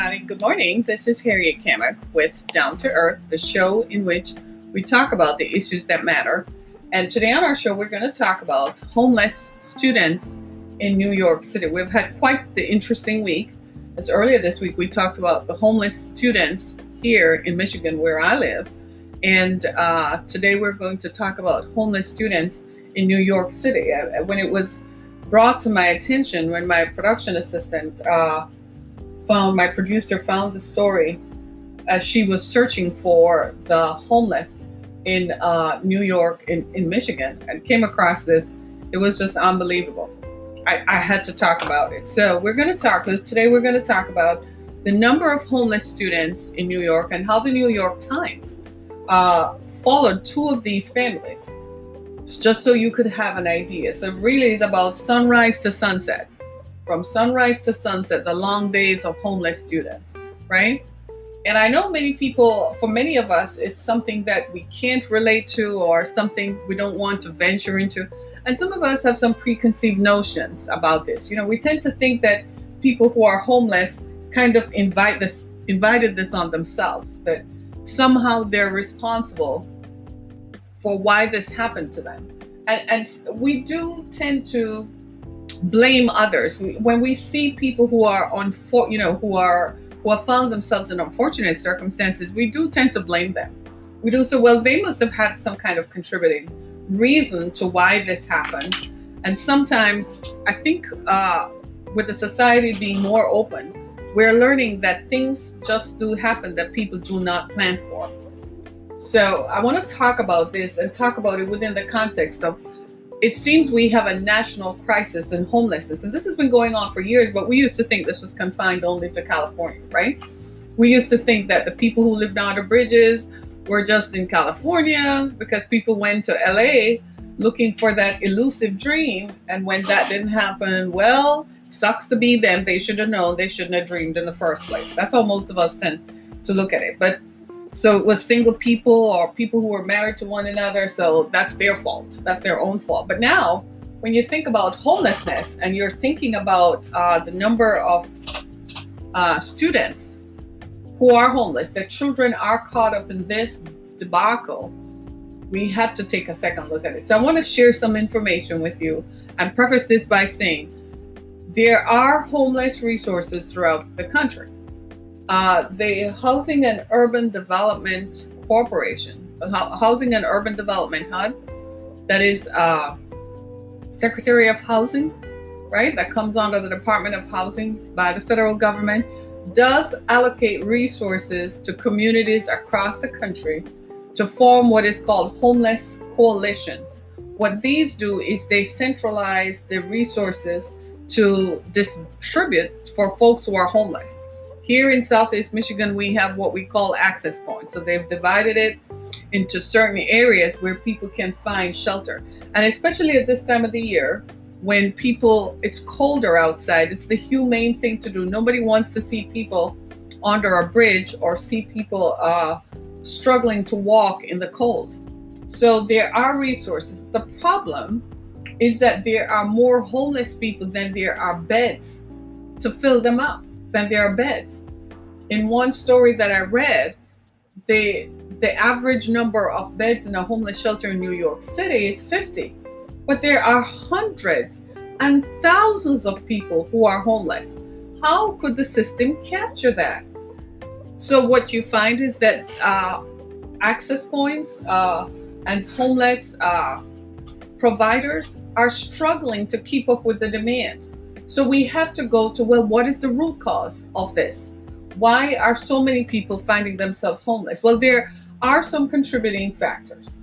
everybody. Good morning. This is Harriet Kamek with Down to Earth, the show in which we talk about the issues that matter. And today on our show, we're going to talk about homeless students in New York City. We've had quite the interesting week. As earlier this week, we talked about the homeless students here in Michigan, where I live. And today we're going to talk about homeless students in New York City. When it was brought to my attention, when my production assistant my producer found the story as she was searching for the homeless in New York, in Michigan, and came across this. It was just unbelievable. I had to talk about it. So today we're going to talk about the number of homeless students in New York and how the New York Times followed two of these families, just so you could have an idea. So really it's about sunrise to sunset. From sunrise to sunset, the long days of homeless students, right? And I know for many of us, it's something that we can't relate to or something we don't want to venture into. And some of us have some preconceived notions about this. You know, we tend to think that people who are homeless kind of invited this on themselves, that somehow they're responsible for why this happened to them. And we do tend to blame others. When we see people who have found themselves in unfortunate circumstances, we do tend to blame them. We do say, well, they must have had some kind of contributing reason to why this happened. And sometimes I think with the society being more open, we're learning that things just do happen that people do not plan for. So I want to talk about this and talk about it within the context of, it seems we have a national crisis in homelessness. And this has been going on for years, but we used to think this was confined only to California, right? We used to think that the people who lived under bridges were just in California because people went to LA looking for that elusive dream. And when that didn't happen, well, sucks to be them. They should have known. They shouldn't have dreamed in the first place. That's how most of us tend to look at it. But so it was single people or people who were married to one another. So that's their fault. That's their own fault. But now, when you think about homelessness and you're thinking about the number of students who are homeless, that children are caught up in this debacle, we have to take a second look at it. So I want to share some information with you and preface this by saying there are homeless resources throughout the country. The Housing and Urban Development Corporation, Housing and Urban Development HUD, that is Secretary of Housing, right? That comes under the Department of Housing by the federal government, does allocate resources to communities across the country to form what is called homeless coalitions. What these do is they centralize the resources to distribute for folks who are homeless. Here in Southeast Michigan, we have what we call access points. So they've divided it into certain areas where people can find shelter. And especially at this time of the year, when it's colder outside, it's the humane thing to do. Nobody wants to see people under a bridge or see people struggling to walk in the cold. So there are resources. The problem is that there are more homeless people than there are beds to fill them up, than there are beds. In one story that I read, the average number of beds in a homeless shelter in New York City is 50. But there are hundreds and thousands of people who are homeless. How could the system capture that? So what you find is that access points and homeless providers are struggling to keep up with the demand. So we have to go to, well, what is the root cause of this? Why are so many people finding themselves homeless? Well, there are some contributing factors,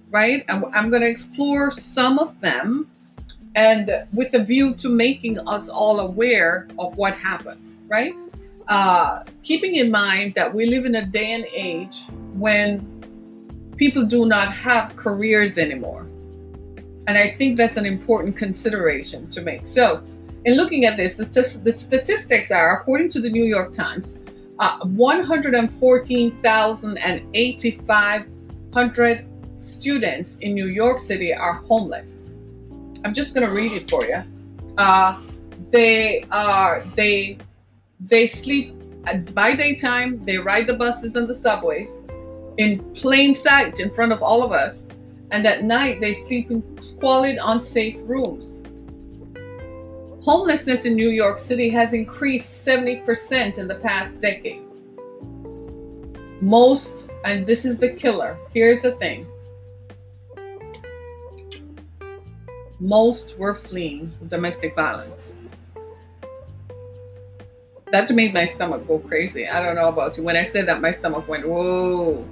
right? And I'm going to explore some of them, and with a view to making us all aware of what happens, right? Keeping in mind that we live in a day and age when people do not have careers anymore. And I think that's an important consideration to make. So in looking at this, the statistics are, according to the New York Times, 114,085 students in New York City are homeless. I'm just going to read it for you. They sleep By daytime, they ride the buses and the subways in plain sight in front of all of us. And at night, they sleep in squalid, unsafe rooms. Homelessness in New York City has increased 70% in the past decade. Most, and this is the killer, here's the thing, most were fleeing domestic violence. That made my stomach go crazy. I don't know about you. When I said that, my stomach went, whoa,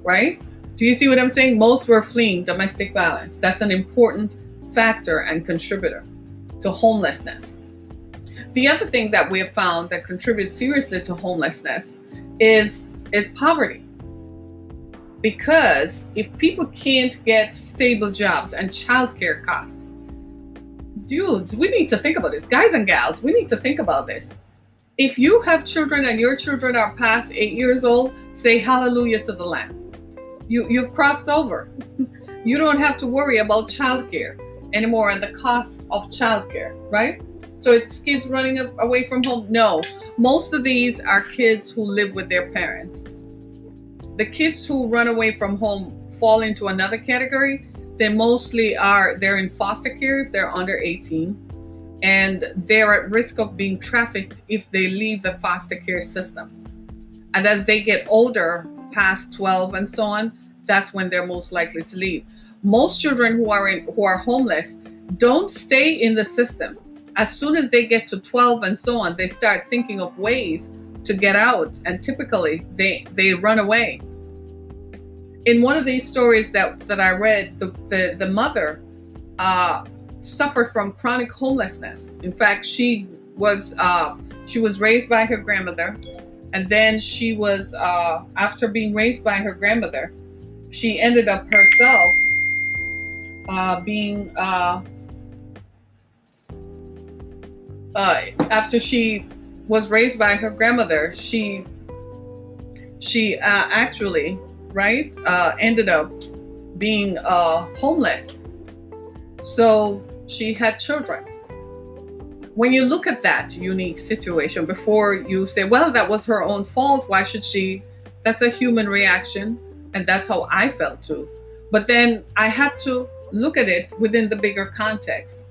right? Do you see what I'm saying? Most were fleeing domestic violence. That's an important factor and contributor to homelessness. The other thing that we have found that contributes seriously to homelessness is poverty. Because if people can't get stable jobs and childcare costs, dudes, we need to think about this. Guys and gals, we need to think about this. If you have children and your children are past 8 years old, say hallelujah to the Lamb. You've crossed over. You don't have to worry about childcare anymore and the cost of childcare, right? So it's kids running away from home. No, most of these are kids who live with their parents. The kids who run away from home fall into another category. They mostly they're in foster care if they're under 18, and they're at risk of being trafficked if they leave the foster care system. And as they get older, past 12 and so on, that's when they're most likely to leave. Most children who are homeless don't stay in the system. As soon as they get to 12 and so on, they start thinking of ways to get out, and typically they run away. In one of these stories that I read, the mother suffered from chronic homelessness. In fact, she was raised by her grandmother, and then she was after being raised by her grandmother, she ended up herself being after she was raised by her grandmother, she actually, right, ended up being homeless. So she had children. When you look at that unique situation, before you say, well, that was her own fault, why should she? That's a human reaction, and that's how I felt too. But then I had to look at it within the bigger context.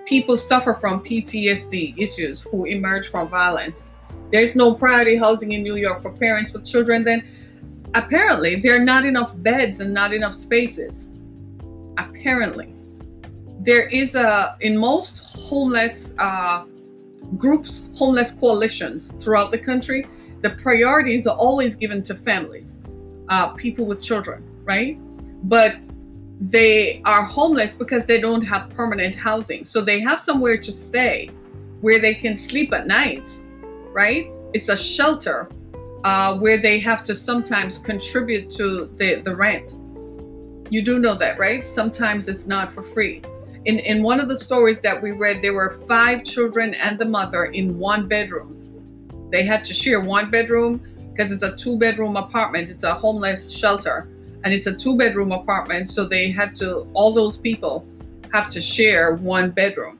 People suffer from PTSD issues who emerge from violence. There's no priority housing in New York for parents with children. Then apparently there are not enough beds and not enough spaces. Apparently. There is in most homeless groups, homeless coalitions throughout the country, the priorities are always given to families, people with children, right? But they are homeless because they don't have permanent housing. So they have somewhere to stay where they can sleep at nights, right? It's a shelter where they have to sometimes contribute to the rent. You do know that, right? Sometimes it's not for free. In one of the stories that we read, there were 5 children and the mother in one bedroom. They had to share one bedroom because it's a 2-bedroom apartment. It's a homeless shelter. And it's a 2-bedroom apartment, so all those people have to share one bedroom.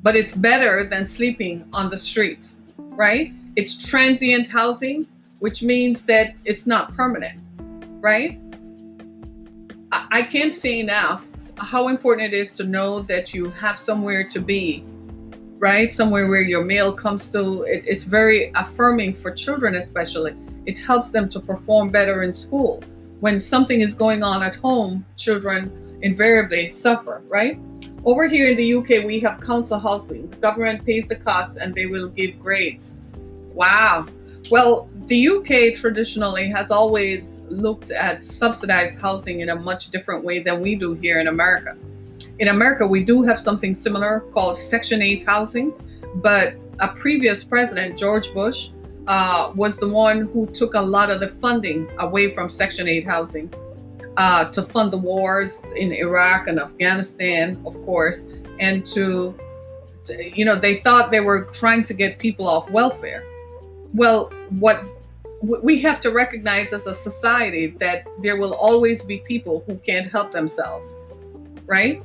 But it's better than sleeping on the streets, right? It's transient housing, which means that it's not permanent, right? I can't say enough how important it is to know that you have somewhere to be, right? Somewhere where your meal comes to. It's very affirming for children especially. It helps them to perform better in school. When something is going on at home, children invariably suffer, right? Over here in the UK, we have council housing. The government pays the cost and they will give grades. Wow. Well, the UK traditionally has always looked at subsidized housing in a much different way than we do here in America. In America, we do have something similar called Section 8 housing, but a previous president, George Bush, was the one who took a lot of the funding away from Section 8 housing to fund the wars in Iraq and Afghanistan, of course, and they thought they were trying to get people off welfare. Well, what we have to recognize as a society that there will always be people who can't help themselves, right?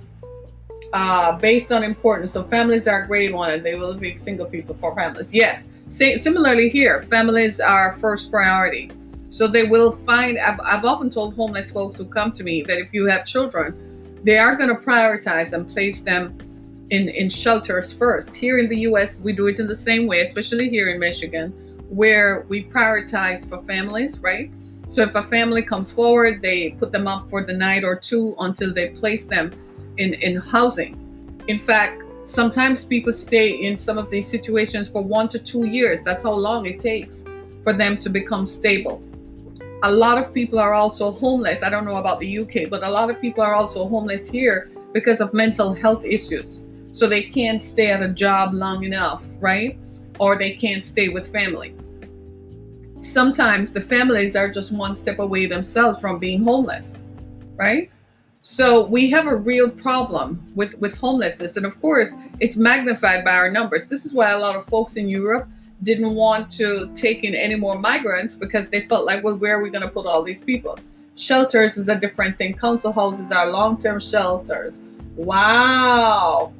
based on importance. So families are grade one, and they will evict single people for families. Yes. Similarly here, families are first priority. So they will find. I've often told homeless folks who come to me that if you have children, they are going to prioritize and place them in shelters first. Here in the U.S., we do it in the same way, especially here in Michigan, where we prioritize for families, right? So if a family comes forward, they put them up for the night or two until they place them in housing. In fact, sometimes people stay in some of these situations for 1 to 2 years. That's how long it takes for them to become stable. A lot of people are also homeless. I don't know about the UK, but a lot of people are also homeless here because of mental health issues. So they can't stay at a job long enough, right? Or they can't stay with family. Sometimes the families are just one step away themselves from being homeless, right? So we have a real problem with homelessness. And of course, it's magnified by our numbers. This is why a lot of folks in Europe didn't want to take in any more migrants, because they felt like, well, where are we going to put all these people? Shelters is a different thing. Council houses are long-term shelters. Wow.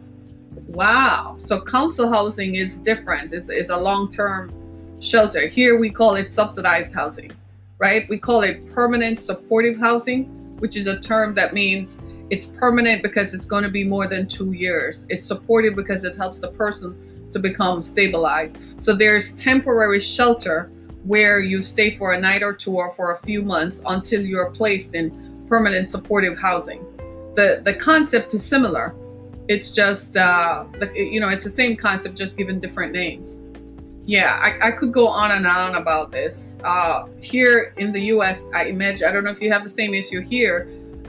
So council housing is different. It's a long-term shelter. Here we call it subsidized housing, right? We call it permanent supportive housing, which is a term that means it's permanent because it's going to be more than 2 years. It's supportive because it helps the person to become stabilized. So there's temporary shelter where you stay for a night or two or for a few months until you're placed in permanent supportive housing. The concept is similar. It's just, it's the same concept, just given different names. Yeah, I could go on and on about this. Here in the US, I imagine, I don't know if you have the same issue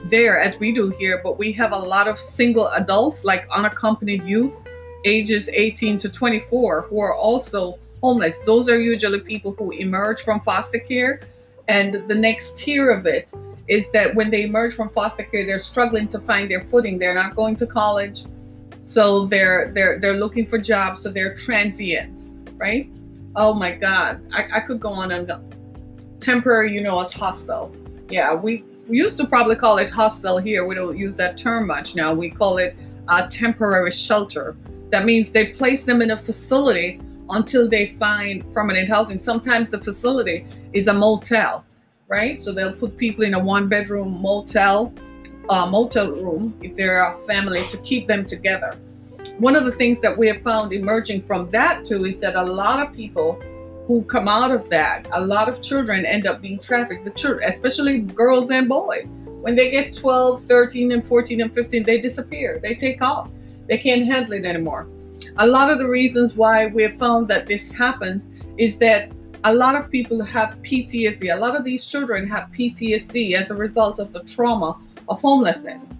there as we do here, but we have a lot of single adults, like unaccompanied youth, ages 18 to 24, who are also homeless. Those are usually people who emerge from foster care. And the next tier of it is that when they emerge from foster care, they're struggling to find their footing. They're not going to college. So they're looking for jobs. So they're transient, right? Oh my God. I could go on and go. Temporary, is hostile. Yeah, we used to probably call it hostile here. We don't use that term much now. We call it temporary shelter. That means they place them in a facility until they find permanent housing. Sometimes the facility is a motel, right? So they'll put people in a 1-bedroom motel room if they're a family, to keep them together. One of the things that we have found emerging from that too is that a lot of people who come out of that, a lot of children end up being trafficked. The children, especially girls and boys, when they get 12, 13, and 14 and 15, they disappear. They take off. They can't handle it anymore. A lot of the reasons why we have found that this happens is that a lot of people have PTSD. A lot of these children have PTSD as a result of the trauma of homelessness.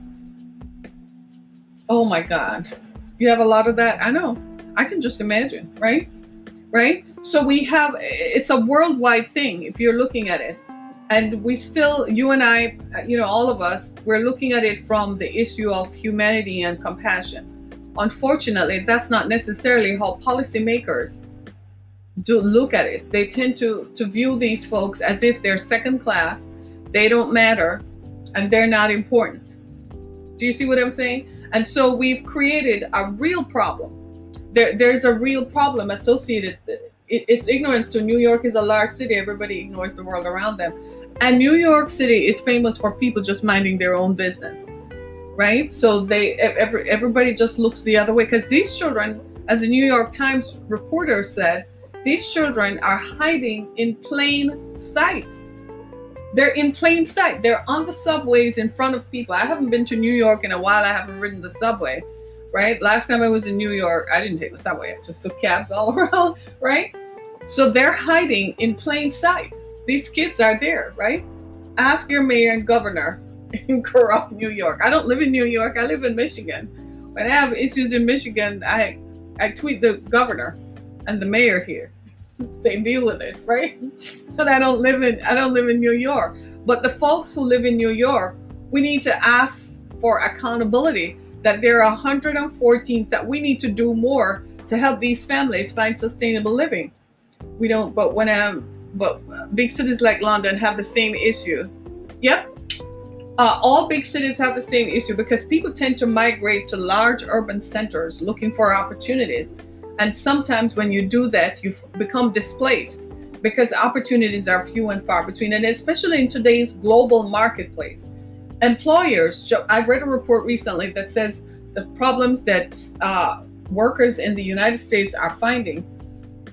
Oh my God. You have a lot of that? I know. I can just imagine, right? Right? So it's a worldwide thing if you're looking at it. And we still, you and I, all of us, we're looking at it from the issue of humanity and compassion. Unfortunately, that's not necessarily how policymakers do look at it. They tend to view these folks as if they're second class, they don't matter, and they're not important. Do you see what I'm saying? And so we've created a real problem. There's a real problem associated. It's ignorance too. New York is a large city. Everybody ignores the world around them. And New York City is famous for people just minding their own business, right? So everybody just looks the other way, because these children, as the New York Times reporter said, these children are hiding in plain sight. They're in plain sight. They're on the subways in front of people. I haven't been to New York in a while. I haven't ridden the subway, right? Last time I was in New York, I didn't take the subway. I just took cabs all around, right? So they're hiding in plain sight. These kids are there, right? Ask your mayor and governor in corrupt New York. I don't live in New York. I live in Michigan. When I have issues in Michigan, I tweet the governor and the mayor here. They deal with it, right? But I don't live in New York. But the folks who live in New York, we need to ask for accountability, that there are 114, that we need to do more to help these families find sustainable living. We don't, but big cities like London have the same issue. Yep. All big cities have the same issue because people tend to migrate to large urban centers looking for opportunities. And sometimes when you do that, you become displaced because opportunities are few and far between. And especially in today's global marketplace, employers, I've read a report recently that says the problems that workers in the United States are finding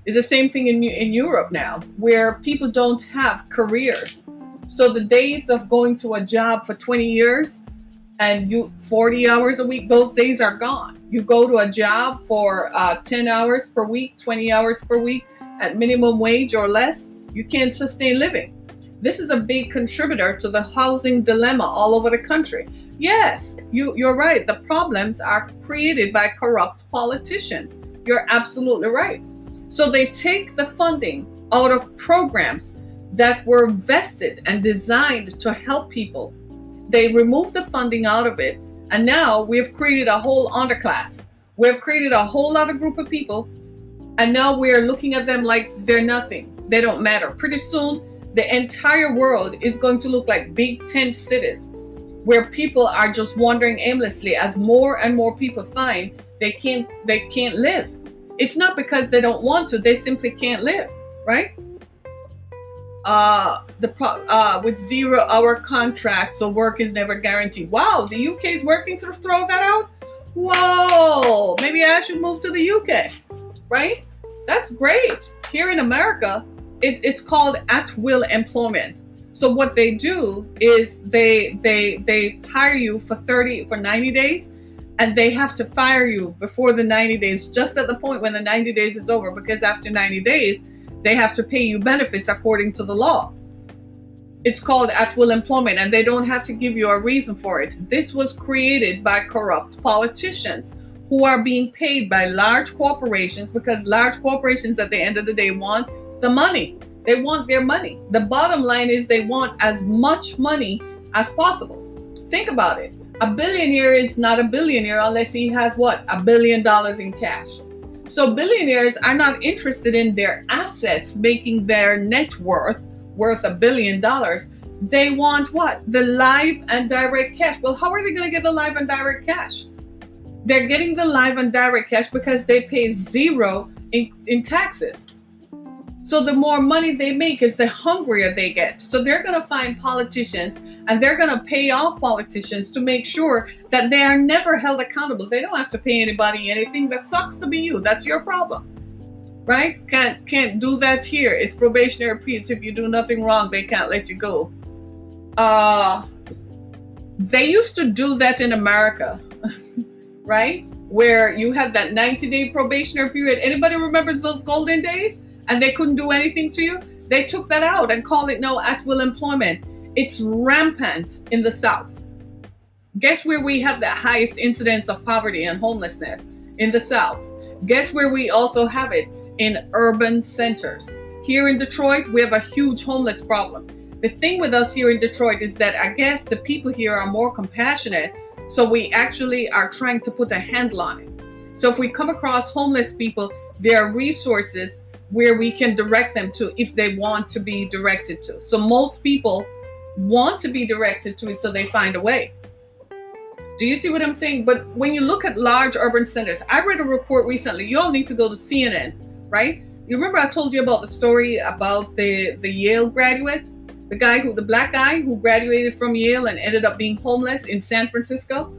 is the same thing in Europe now, where people don't have careers. So the days of going to a job for 20 years and you 40 hours a week, those days are gone. You go to a job for 10 hours per week, 20 hours per week at minimum wage or less, you can't sustain living. This is a big contributor to the housing dilemma all over the country. Yes, you're right. The problems are created by corrupt politicians. You're absolutely right. So they take the funding out of programs that were vested and designed to help people. They remove the funding out of it, and now we have created a whole underclass. We have created a whole other group of people, and now we're looking at them like they're nothing. They don't matter. Pretty soon, the entire world is going to look like big tent cities where people are just wandering aimlessly as more and more people find they can't live. It's not because they don't want to, they simply can't live, right? With 0-hour contracts, so work is never guaranteed. Wow, the UK is working to throw that out? Whoa, maybe I should move to the UK, right? That's great. Here in America, it's called at-will employment. So what they do is they hire you for 90 days, and they have to fire you before the 90 days, just at the point when the 90 days is over, because after 90 days, they have to pay you benefits according to the law. It's called at-will employment, and they don't have to give you a reason for it. This was created by corrupt politicians who are being paid by large corporations, because large corporations at the end of the day want the money. They want their money. The bottom line is they want as much money as possible. Think about it. A billionaire is not a billionaire unless he has what? $1 billion in cash. So billionaires are not interested in their assets making their net worth $1 billion. They want what? The live and direct cash. Well, how are they going to get the live and direct cash? They're getting the live and direct cash because they pay zero in taxes. So the more money they make is the hungrier they get. So they're going to find politicians, and they're going to pay off politicians to make sure that they are never held accountable. They don't have to pay anybody anything. That sucks to be you. That's your problem, right? Can't do that here. It's probationary periods. If you do nothing wrong, they can't let you go. They used to do that in America, right? Where you had that 90-day probationary period. Anybody remembers those golden days? And they couldn't do anything to you? They took that out and called it no at-will employment. It's rampant in the South. Guess where we have the highest incidence of poverty and homelessness? In the South. Guess where we also have it? In urban centers. Here in Detroit, we have a huge homeless problem. The thing with us here in Detroit is that I guess the people here are more compassionate, so we actually are trying to put a handle on it. So if we come across homeless people, there are resources where we can direct them to if they want to be directed to. So most people want to be directed to it, so they find a way. Do you see what I'm saying? But when you look at large urban centers, I read a report recently. You all need to go to CNN, right? You remember I told you about the story about the Yale graduate, the black guy who graduated from Yale and ended up being homeless in San Francisco?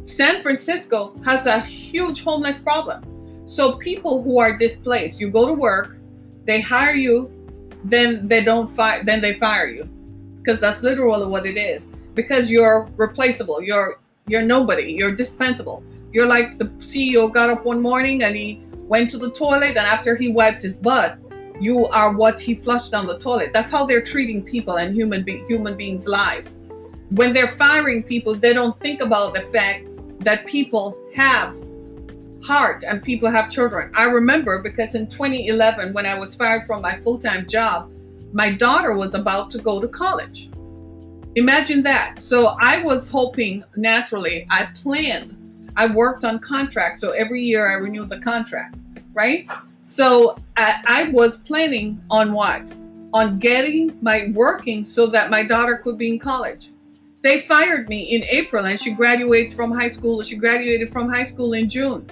San Francisco has a huge homeless problem. So people who are displaced, you go to work, they hire you, then they fire you, because that's literally what it is. Because you're replaceable, you're nobody, you're dispensable. You're like the CEO got up one morning and he went to the toilet, and after he wiped his butt, you are what he flushed down the toilet. That's how they're treating people and human beings' lives. When they're firing people, they don't think about the fact that people have heart and people have children. I remember because in 2011, when I was fired from my full-time job, my daughter was about to go to college. Imagine that. So I was hoping, naturally, I worked on contracts. So every year I renewed the contract, right? So I was planning on what? On working so that my daughter could be in college. They fired me in April, and she graduated from high school. She graduated from high school in June.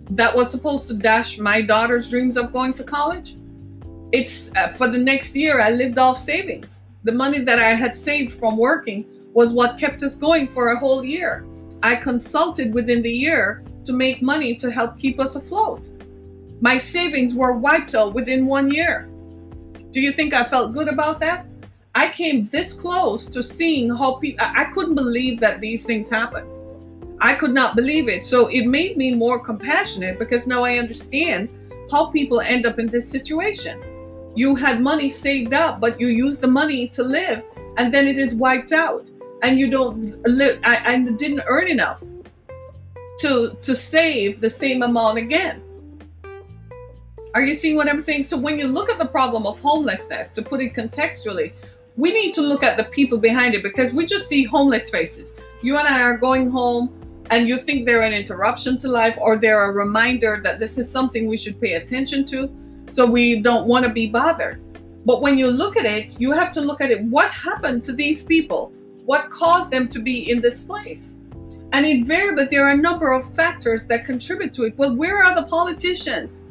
That was supposed to dash my daughter's dreams of going to college. It's for the next year, I lived off savings. The money that I had saved from working was what kept us going for a whole year. I consulted within the year to make money to help keep us afloat. My savings were wiped out within 1 year. Do you think I felt good about that? I came this close to seeing how people, I couldn't believe that these things happen. I could not believe it. So it made me more compassionate, because now I understand how people end up in this situation. You had money saved up, but you use the money to live, and then it is wiped out, and you don't live, and didn't earn enough to save the same amount again. Are you seeing what I'm saying? So when you look at the problem of homelessness, to put it contextually, we need to look at the people behind it, because we just see homeless faces. You and I are going home, and you think they're an interruption to life, or they're a reminder that this is something we should pay attention to, so we don't want to be bothered. But when you look at it, you have to look at it. What happened to these people? What caused them to be in this place? And invariably, there are a number of factors that contribute to it. Well, where are the politicians?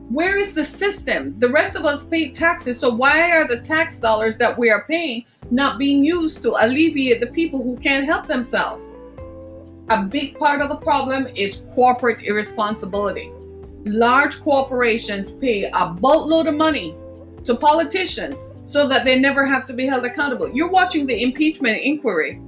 Where is the system? The rest of us pay taxes, so why are the tax dollars that we are paying not being used to alleviate the people who can't help themselves? A big part of the problem is corporate irresponsibility. Large corporations pay a boatload of money to politicians so that they never have to be held accountable. You're watching the impeachment inquiry.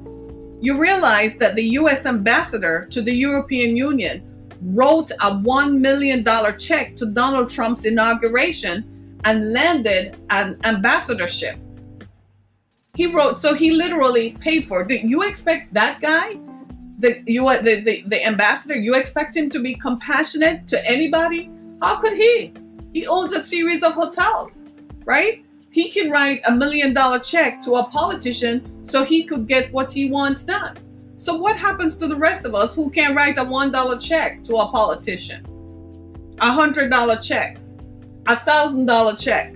You realize that the U.S. ambassador to the European Union wrote a $1 million check to Donald Trump's inauguration and landed an ambassadorship. He wrote, so he literally paid for it. Do you expect that guy, the ambassador, you expect him to be compassionate to anybody? How could he? He owns a series of hotels, right? He can write $1 million check to a politician so he could get what he wants done. So what happens to the rest of us who can write a $1 check to a politician, $100 check, $1,000 check,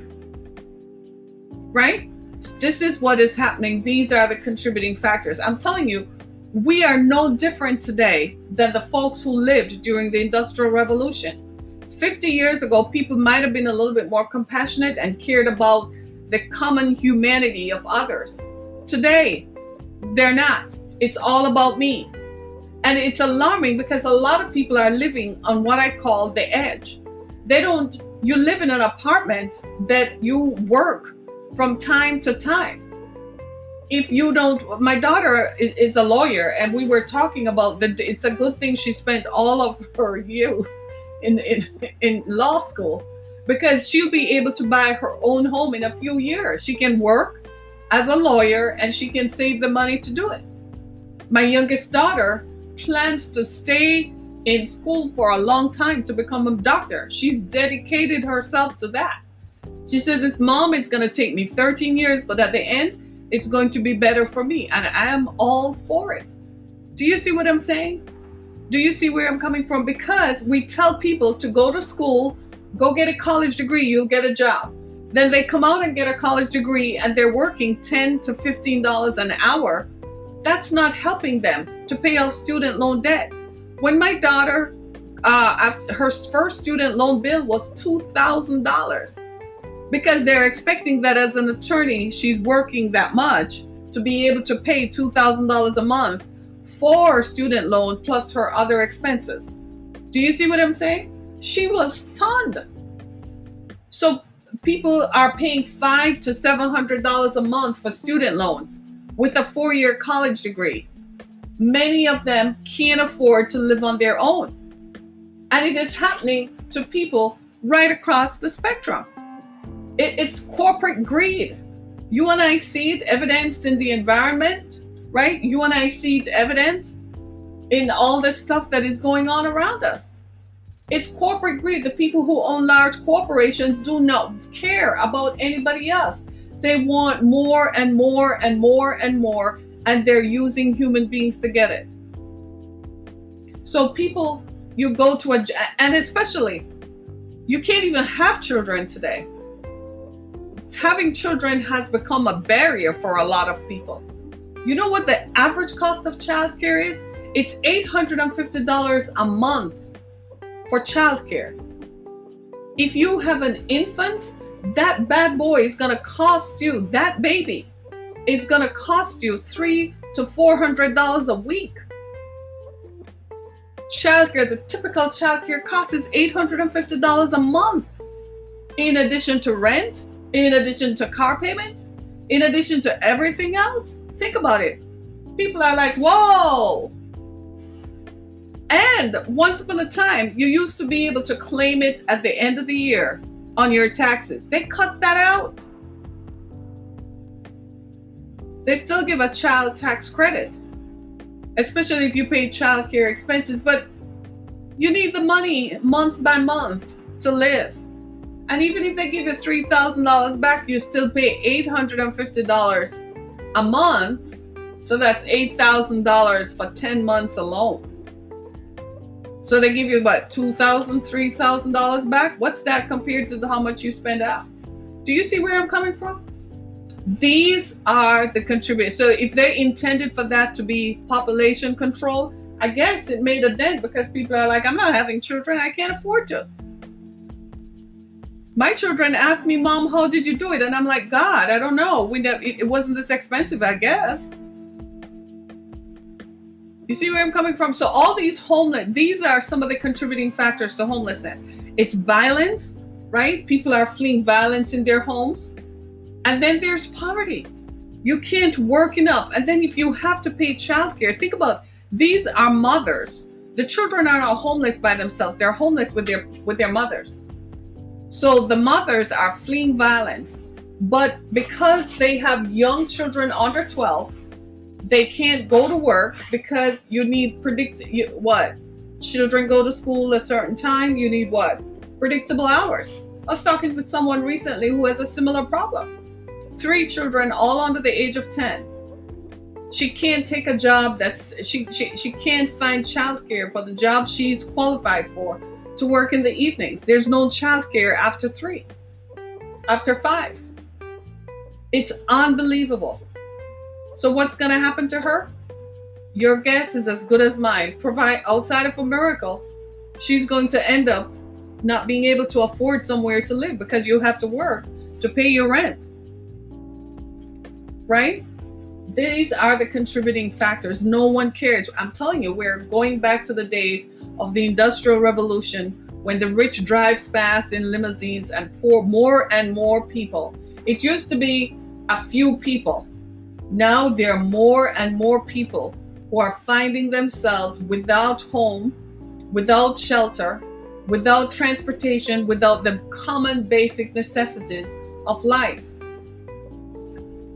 right? This is what is happening. These are the contributing factors. I'm telling you, we are no different today than the folks who lived during the Industrial Revolution. 50 years ago, people might have been a little bit more compassionate and cared about the common humanity of others. Today, they're not. It's all about me. And it's alarming, because a lot of people are living on what I call the edge. You live in an apartment that you work from time to time. If you don't, my daughter is a lawyer, and we were talking about it's a good thing she spent all of her youth in law school, because she'll be able to buy her own home in a few years. She can work as a lawyer, and she can save the money to do it. My youngest daughter plans to stay in school for a long time to become a doctor. She's dedicated herself to that. She says, Mom, it's going to take me 13 years, but at the end, it's going to be better for me. And I am all for it. Do you see what I'm saying? Do you see where I'm coming from? Because we tell people to go to school, go get a college degree, you'll get a job. Then they come out and get a college degree, and they're working $10 to $15 an hour. That's not helping them to pay off student loan debt. When my daughter, after her first student loan bill was $2,000, because they're expecting that as an attorney, she's working that much to be able to pay $2,000 a month for student loan plus her other expenses. Do you see what I'm saying? She was stunned. So people are paying $500 to $700 a month for student loans with a 4-year college degree. Many of them can't afford to live on their own. And it is happening to people right across the spectrum. It's corporate greed. You and I see it evidenced in the environment, right? You and I see it evidenced in all the stuff that is going on around us. It's corporate greed. The people who own large corporations do not care about anybody else. They want more and more and more and more, and they're using human beings to get it. So people, you go to and especially, you can't even have children today. Having children has become a barrier for a lot of people. You know what the average cost of childcare is? It's $850 a month for childcare. If you have an infant, that bad boy is going to cost you, that baby is going to cost you $300 to $400 a week. Childcare, the typical childcare cost is $850 a month. In addition to rent, in addition to car payments, in addition to everything else. Think about it. People are like, whoa. And once upon a time, you used to be able to claim it at the end of the year on your taxes. They cut that out. They still give a child tax credit, especially if you pay child care expenses, but you need the money month by month to live. And even if they give you $3,000 back, you still pay $850 a month. So that's $8,000 for 10 months alone. So they give you what, $2,000, $3,000 back? What's that compared to how much you spend out? Do you see where I'm coming from? These are the contributors. So if they intended for that to be population control, I guess it made a dent because people are like, I'm not having children. I can't afford to. My children ask me, Mom, how did you do it? And I'm like, God, I don't know. It wasn't this expensive, I guess. You see where I'm coming from? So all these these are some of the contributing factors to homelessness. It's violence, right? People are fleeing violence in their homes. And then there's poverty. You can't work enough. And then if you have to pay childcare, think about, these are mothers. The children are not homeless by themselves. They're homeless with their mothers. So the mothers are fleeing violence. But because they have young children under 12, they can't go to work because you need what? Children go to school a certain time. You need what? Predictable hours. I was talking with someone recently who has a similar problem. 3 children, all under the age of 10. She can't take a job she can't find childcare for the job she's qualified for to work in the evenings. There's no childcare after 3, after 5. It's unbelievable. So what's going to happen to her? Your guess is as good as mine. Outside of a miracle, she's going to end up not being able to afford somewhere to live because you have to work to pay your rent. Right? These are the contributing factors. No one cares. I'm telling you, we're going back to the days of the Industrial Revolution when the rich drives past in limousines and pour more and more people. It used to be a few people. Now there are more and more people who are finding themselves without home, without shelter, without transportation, without the common basic necessities of life.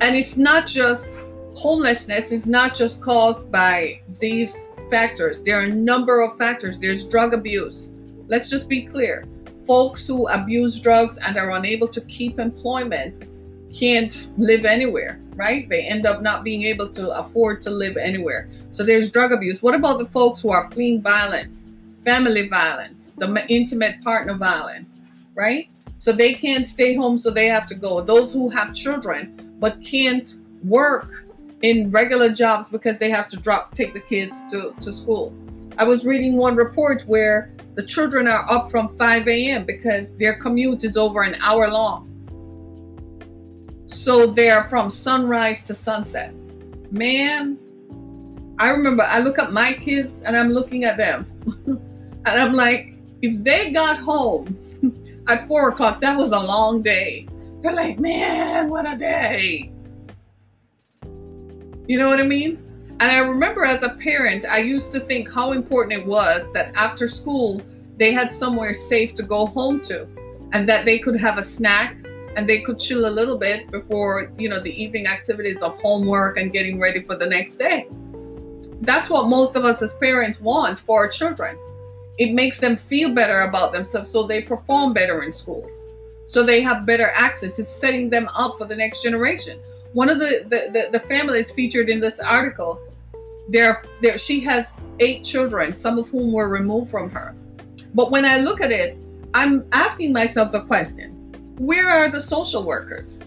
And it's not just homelessness, is not just caused by these factors. There are a number of factors. There's drug abuse. Let's just be clear. Folks who abuse drugs and are unable to keep employment can't live anywhere, right? They end up not being able to afford to live anywhere. So there's drug abuse. What about the folks who are fleeing violence, family violence, the intimate partner violence, right? So they can't stay home, so they have to go. Those who have children but can't work in regular jobs because they have to take the kids to school. I was reading one report where the children are up from 5 a.m. because their commute is over an hour long. So they're from sunrise to sunset. Man, I remember I look at my kids and I'm looking at them and I'm like, if they got home at 4 o'clock, that was a long day. They're like, man, what a day. You know what I mean? And I remember as a parent, I used to think how important it was that after school, they had somewhere safe to go home to and that they could have a snack and they could chill a little bit before, the evening activities of homework and getting ready for the next day. That's what most of us as parents want for our children. It makes them feel better about themselves so they perform better in schools. So they have better access. It's setting them up for the next generation. One of the families featured in this article, she has 8 children, some of whom were removed from her. But when I look at it, I'm asking myself the question, where are the social workers?